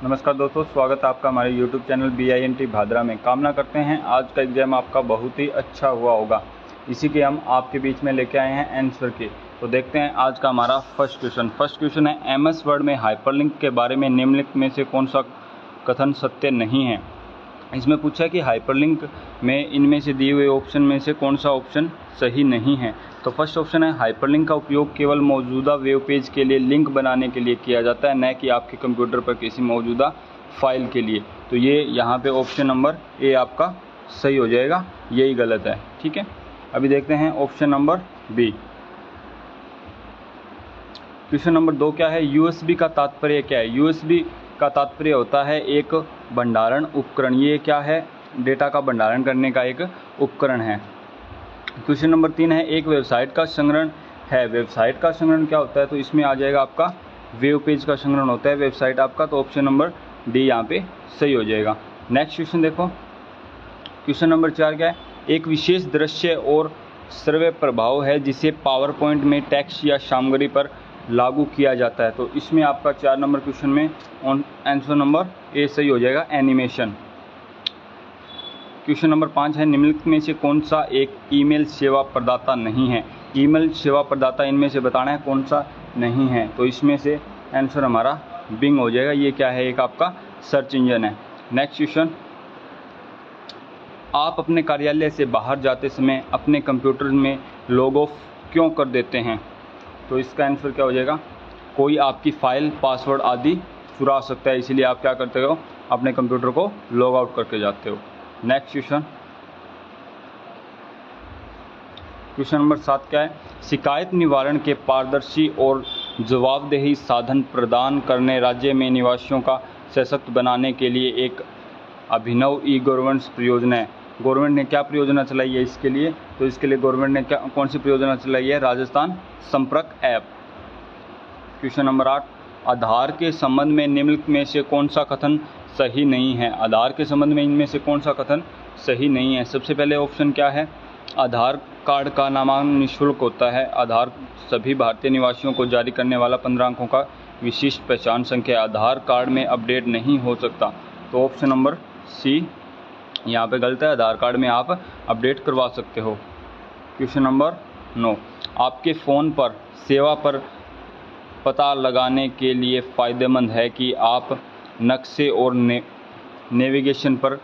नमस्कार दोस्तों, स्वागत है आपका हमारे YouTube चैनल BINT भादरा में। कामना करते हैं आज का एग्ज़ाम आपका बहुत ही अच्छा हुआ होगा। इसी के हम आपके बीच में लेके आए हैं आंसर के। तो देखते हैं आज का हमारा फर्स्ट क्वेश्चन है MS वर्ड में हाइपरलिंक के बारे में निम्नलिखित में से कौन सा कथन सत्य नहीं है। इसमें पूछा है कि हाइपरलिंक में इनमें से दिए हुए ऑप्शन में से कौन सा ऑप्शन सही नहीं है। तो फर्स्ट ऑप्शन है हाइपरलिंक का उपयोग केवल मौजूदा वेब पेज के लिए लिंक बनाने के लिए किया जाता है, न कि आपके कंप्यूटर पर किसी मौजूदा फाइल के लिए। तो ये यहाँ पे ऑप्शन नंबर ए आपका सही हो जाएगा, यही गलत है। ठीक है, अभी देखते हैं option number B. Question number 2 क्या है, USB का तात्पर्य क्या है। USB का तात्पर्य होता है एक भंडारण उपकरण। ये क्या है, डेटा का भंडारण करने का एक उपकरण है। क्वेश्चन नंबर 3 है, एक वेबसाइट का संग्रहण है। वेबसाइट का संग्रहण क्या होता है, तो इसमें आ जाएगा आपका वेब पेज का संग्रहण होता है वेबसाइट आपका। तो ऑप्शन नंबर डी यहाँ पे सही हो जाएगा। नेक्स्ट क्वेश्चन देखो, क्वेश्चन नंबर 4 क्या है, एक विशेष दृश्य और श्रव्य प्रभाव है जिसे पावर पॉइंट में टेक्स्ट या सामग्री पर लागू किया जाता है। तो इसमें आपका 4 नंबर क्वेश्चन में आंसर नंबर ए सही हो जाएगा, एनिमेशन। क्वेश्चन नंबर 5 है, निम्नलिखित में से कौन सा एक ईमेल सेवा प्रदाता नहीं है। ईमेल सेवा प्रदाता इनमें से बताना है कौन सा नहीं है। तो इसमें से आंसर हमारा बिंग हो जाएगा। ये क्या है, एक आपका सर्च इंजन है। नेक्स्ट क्वेश्चन, आप अपने कार्यालय से बाहर जाते समय अपने कंप्यूटर में लॉग ऑफ क्यों कर देते हैं। तो इसका आंसर क्या हो जाएगा, कोई आपकी फाइल पासवर्ड आदि चुरा सकता है, इसीलिए आप क्या करते हो, अपने कंप्यूटर को लॉग आउट करके जाते हो। नेक्स्ट क्वेश्चन नंबर 7 क्या है, शिकायत निवारण के पारदर्शी और जवाबदेही साधन प्रदान करने राज्य में निवासियों का सशक्त बनाने के लिए एक अभिनव ई-गवर्नेंस परियोजना है। गवर्नमेंट ने क्या परियोजना चलाई है इसके लिए, तो इसके लिए गवर्नमेंट ने कौन सी परियोजना चलाई है, राजस्थान संपर्क ऐप। क्वेश्चन नंबर 8, आधार के संबंध में निम्नलिखित में से कौन सा कथन सही नहीं है। आधार के संबंध में इनमें से कौन सा कथन सही नहीं है। सबसे पहले ऑप्शन क्या है, आधार कार्ड का नामांकन निःशुल्क होता है। आधार सभी भारतीय निवासियों को जारी करने वाला 15 अंकों का विशिष्ट पहचान संख्या। आधार कार्ड में अपडेट नहीं हो सकता। तो ऑप्शन नंबर सी यहाँ पे गलत है, आधार कार्ड में आप अपडेट करवा सकते हो। क्वेश्चन नंबर 9, आपके फ़ोन पर सेवा पर पता लगाने के लिए फ़ायदेमंद है कि आप नक्शे और नेविगेशन पर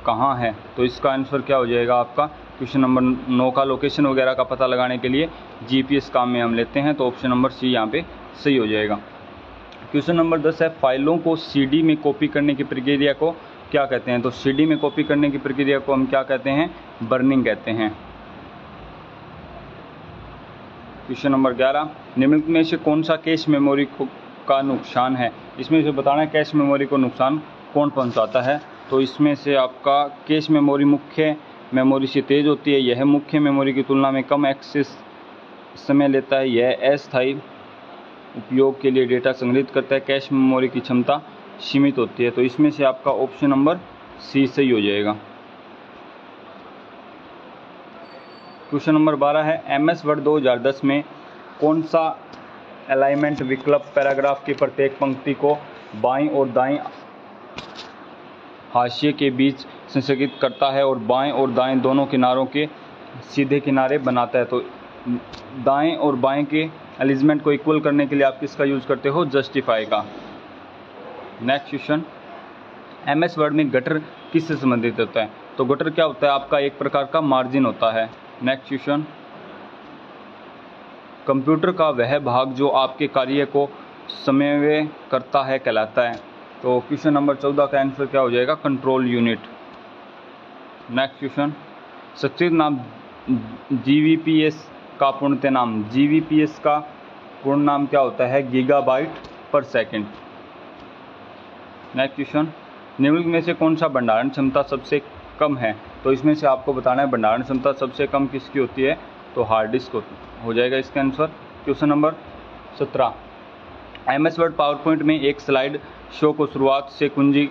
कहाँ हैं। तो इसका आंसर क्या हो जाएगा आपका, क्वेश्चन नंबर 9 का लोकेशन वगैरह का पता लगाने के लिए GPS काम में हम लेते हैं। तो ऑप्शन नंबर सी यहाँ पे सही हो जाएगा। क्वेश्चन नंबर 10 है, फाइलों को CD में कॉपी करने की प्रक्रिया को क्या कहते हैं। तो CD में कॉपी करने की प्रक्रिया को हम क्या कहते हैं, बर्निंग कहते हैं। क्वेश्चन नंबर 11, निम्नलिखित में से कौन सा कैश मेमोरी का नुकसान है। इसमें से बताना है कैश मेमोरी को नुकसान कौन पहुंचाता है। तो इसमें से आपका कैश मेमोरी मुख्य मेमोरी से तेज़ होती है। यह मुख्य मेमोरी की तुलना में कम एक्सेस समय लेता है। यह अस्थायी उपयोग के लिए डेटा संग्रहित करता है। कैश मेमोरी की क्षमता सीमित होती है। तो इसमें से आपका ऑप्शन नंबर सी सही हो जाएगा। क्वेश्चन नंबर 12 है, MS वर्ड 2010 में कौन सा अलाइनमेंट विकल्प पैराग्राफ की प्रत्येक पंक्ति को बाईं और दाईं हाशिए के बीच संरेखित करता है और बाएं और दाएं दोनों किनारों के सीधे किनारे बनाता है। तो दाएं और बाएं के अलाइनमेंट को इक्वल करने के लिए आप किसका यूज़ करते हो, जस्टिफाई का। नेक्स्ट क्वेश्चन, MS वर्ड में गटर किससे संबंधित होता है। तो गटर क्या होता है, आपका एक प्रकार का मार्जिन होता है। नेक्स्ट क्वेश्चन, कंप्यूटर का वह भाग जो आपके कार्य को समन्वय करता है कहलाता है। तो क्वेश्चन नंबर 14 का आंसर क्या हो जाएगा, कंट्रोल यूनिट। नेक्स्ट क्वेश्चन, संक्षिप्त नाम GBPS का पूर्णतः नाम। GBPS का पूर्ण नाम क्या होता है, गीगाबाइट पर सेकंड। नेक्स्ट क्वेश्चन, निम्नलिखित में से कौन सा भंडारण क्षमता सबसे कम है। तो इसमें से आपको बताना है भंडारण क्षमता सबसे कम किसकी होती है, तो हार्ड डिस्क हो जाएगा इसका answer. Question number 17, MS word power point में एक स्लाइड शो को शुरुआत से कुंजी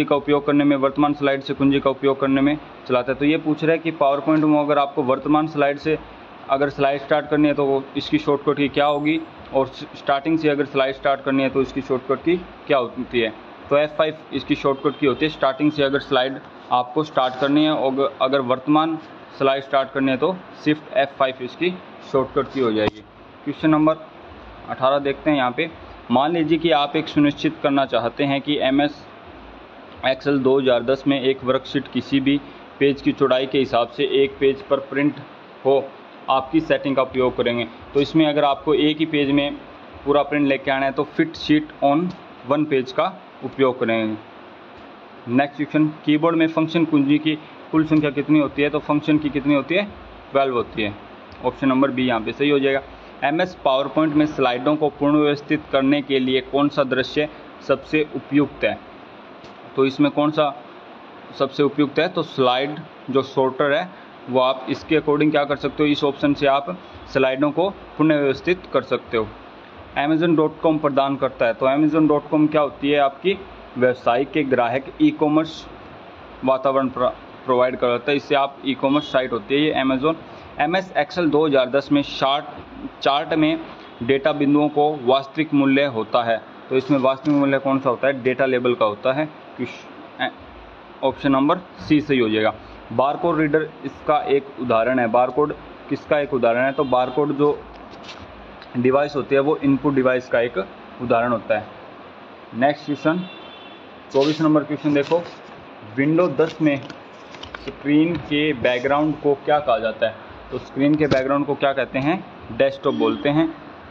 का उपयोग करने में, वर्तमान स्लाइड से कुंजी का उपयोग करने में चलाता है। तो ये पूछ रहा है कि पावर पॉइंट में अगर आपको वर्तमान स्लाइड से अगर स्लाइड स्टार्ट करनी है तो इसकी शॉर्टकट की क्या होगी, और स्टार्टिंग से अगर स्लाइड स्टार्ट करनी है तो इसकी शॉर्टकट की क्या होती है, तो F5 इसकी शॉर्टकट की होती है। स्टार्टिंग से अगर स्लाइड आपको स्टार्ट करनी है और अगर वर्तमान स्लाइड स्टार्ट करनी है तो शिफ्ट F5 इसकी शॉर्टकट की हो जाएगी। क्वेश्चन नंबर 18 देखते हैं यहाँ पे। मान लीजिए कि आप एक सुनिश्चित करना चाहते हैं कि MS Excel 2010 में एक वर्कशीट किसी भी पेज की चौड़ाई के हिसाब से एक पेज पर प्रिंट हो, आपकी सेटिंग का उपयोग करेंगे। तो इसमें अगर आपको एक ही पेज में पूरा प्रिंट लेके आना है तो fit sheet on one page का उपयोग करेंगे। नेक्स्ट क्वेश्चन, कीबोर्ड में फंक्शन कुंजी की कुल संख्या कितनी होती है, तो फंक्शन की कितनी होती है, 12 होती है। ऑप्शन नंबर बी यहाँ पे सही हो जाएगा। MS पावर पॉइंट में स्लाइडों को पूर्ण व्यवस्थित करने के लिए कौन सा दृश्य सबसे उपयुक्त है, तो इसमें कौन सा सबसे उपयुक्त है, तो स्लाइड जो शॉर्टर है वो आप इसके अकॉर्डिंग क्या कर सकते हो, इस ऑप्शन से आप स्लाइडों को पुनः व्यवस्थित कर सकते हो। Amazon.com प्रदान करता है, तो Amazon.com क्या होती है, आपकी व्यवसाय के ग्राहक ई-कॉमर्स वातावरण प्रोवाइड करता है। इससे आप ई-कॉमर्स साइट होती है ये Amazon। MS Excel 2010 में चार्ट में डेटा बिंदुओं को वास्तविक मूल्य होता है, तो इसमें वास्तविक मूल्य कौन सा होता है, डेटा लेबल का होता है। ऑप्शन नंबर सी सही हो जाएगा। बारकोड रीडर इसका एक उदाहरण है। बारकोड किसका एक उदाहरण है, तो बारकोड जो डिवाइस होती है वो इनपुट डिवाइस का एक उदाहरण होता है। नेक्स्ट क्वेश्चन 24 नंबर क्वेश्चन देखो। विंडो 10 में स्क्रीन के बैकग्राउंड को क्या कहा जाता है, तो स्क्रीन के बैकग्राउंड को क्या कहते हैं, डेस्कटॉप बोलते हैं।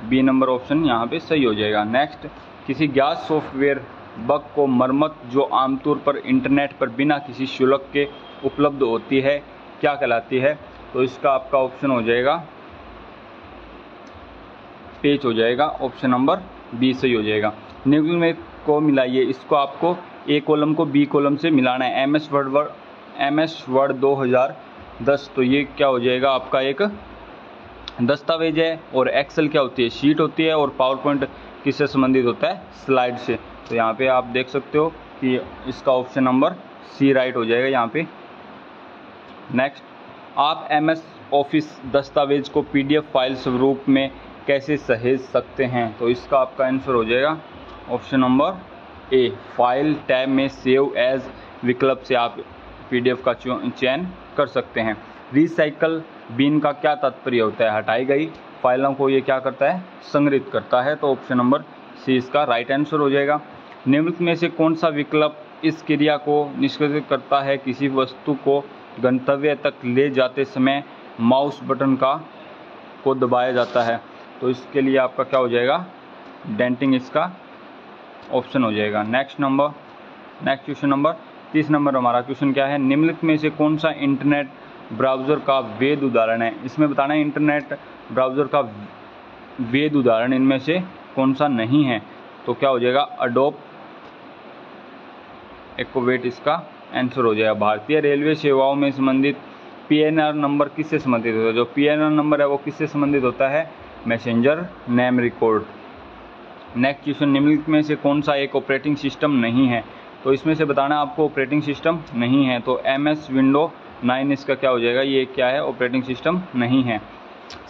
बी नंबर ऑप्शन यहाँ पे सही हो जाएगा। नेक्स्ट, किसी ज्ञात सॉफ्टवेयर बग को मरम्मत जो आमतौर पर इंटरनेट पर बिना किसी शुल्क के उपलब्ध होती है क्या कहलाती है, तो इसका आपका ऑप्शन हो जाएगा पेज हो जाएगा। ऑप्शन नंबर बी सही हो जाएगा। निम्न में को मिलाइए, इसको आपको ए कॉलम को बी कॉलम से मिलाना है। MS वर्ड 2010, तो ये क्या हो जाएगा, आपका एक दस्तावेज है। और एक्सेल क्या होती है, शीट होती है। और पावर पॉइंट किससे संबंधित होता है, स्लाइड से। तो यहाँ पे आप देख सकते हो कि इसका ऑप्शन नंबर सी राइट हो जाएगा यहाँ पे। नेक्स्ट, आप MS ऑफिस दस्तावेज को PDF फाइल स्वरूप में कैसे सहेज सकते हैं, तो इसका आपका आंसर हो जाएगा option number A. File tab में सेव एज विकल्प से आप PDF का चयन कर सकते हैं। रिसाइकल बिन का क्या तात्पर्य होता है, हटाई गई फाइलों को ये क्या करता है, संग्रहित करता है। तो ऑप्शन नंबर सी इसका राइट आंसर हो जाएगा। निम्नलिखित में से कौन सा विकल्प इस क्रिया को निष्पादित करता है, किसी वस्तु को गंतव्य तक ले जाते समय माउस बटन को दबाया जाता है, तो इसके लिए आपका क्या हो जाएगा, डेंटिंग इसका ऑप्शन हो जाएगा। नेक्स्ट क्वेश्चन नंबर 30 नंबर हमारा क्वेश्चन क्या है, निम्नलिखित में से कौन सा इंटरनेट ब्राउज़र का वैध उदाहरण है। इसमें बताना है इंटरनेट ब्राउज़र का वैध उदाहरण इनमें से कौन सा नहीं है, तो क्या हो जाएगा, अडोब एक्रोबैट इसका आंसर हो जाएगा। भारतीय रेलवे सेवाओं में संबंधित PNR नंबर किससे संबंधित होता है, जो PNR नंबर है वो किससे संबंधित होता है, messenger name record. Next question, निम्नलिखित में से कौन सा एक ऑपरेटिंग सिस्टम नहीं है, तो इसमें से बताना आपको ऑपरेटिंग सिस्टम नहीं है, तो MS विंडो 9 इसका क्या हो जाएगा, ये क्या है, ऑपरेटिंग सिस्टम नहीं है।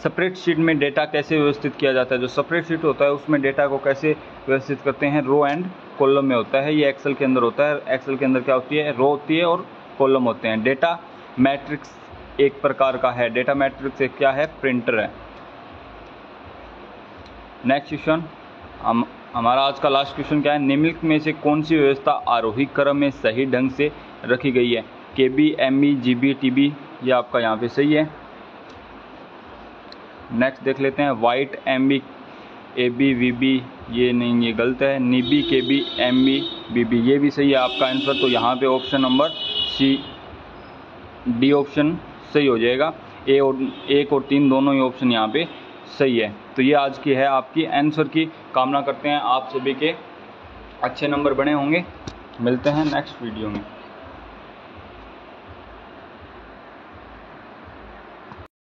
स्प्रेडशीट में डेटा कैसे व्यवस्थित किया जाता है, जो स्प्रेडशीट होता है उसमें डेटा को कैसे व्यवस्थित करते हैं, रो एंड कॉलम में होता है। ये एक्सेल के अंदर होता है। एक्सेल के अंदर क्या होती है, रो होती है और कॉलम होते हैं। डेटा मैट्रिक्स एक प्रकार का है, डेटा मैट्रिक्स एक क्या है, प्रिंटर है। नेक्स्ट क्वेश्चन हमारा आज का लास्ट क्वेश्चन क्या है, निम्नलिखित में से कौन सी व्यवस्था आरोही क्रम में सही ढंग से रखी गई है, KB, ME, GB, TB, ये आपका यहाँ पे सही है। नेक्स्ट देख लेते हैं, वाइट, MB, AB, VB, ये नहीं, ये गलत है। NIBI, KB, MB, BB, ये भी सही है आपका आंसर। तो यहाँ पे ऑप्शन नंबर D ऑप्शन सही हो जाएगा। एक और 3 दोनों ही ऑप्शन यहाँ पे सही है। तो ये आज की है आपकी आंसर की। कामना करते हैं आप सभी के अच्छे नंबर बने होंगे। मिलते हैं नेक्स्ट वीडियो में।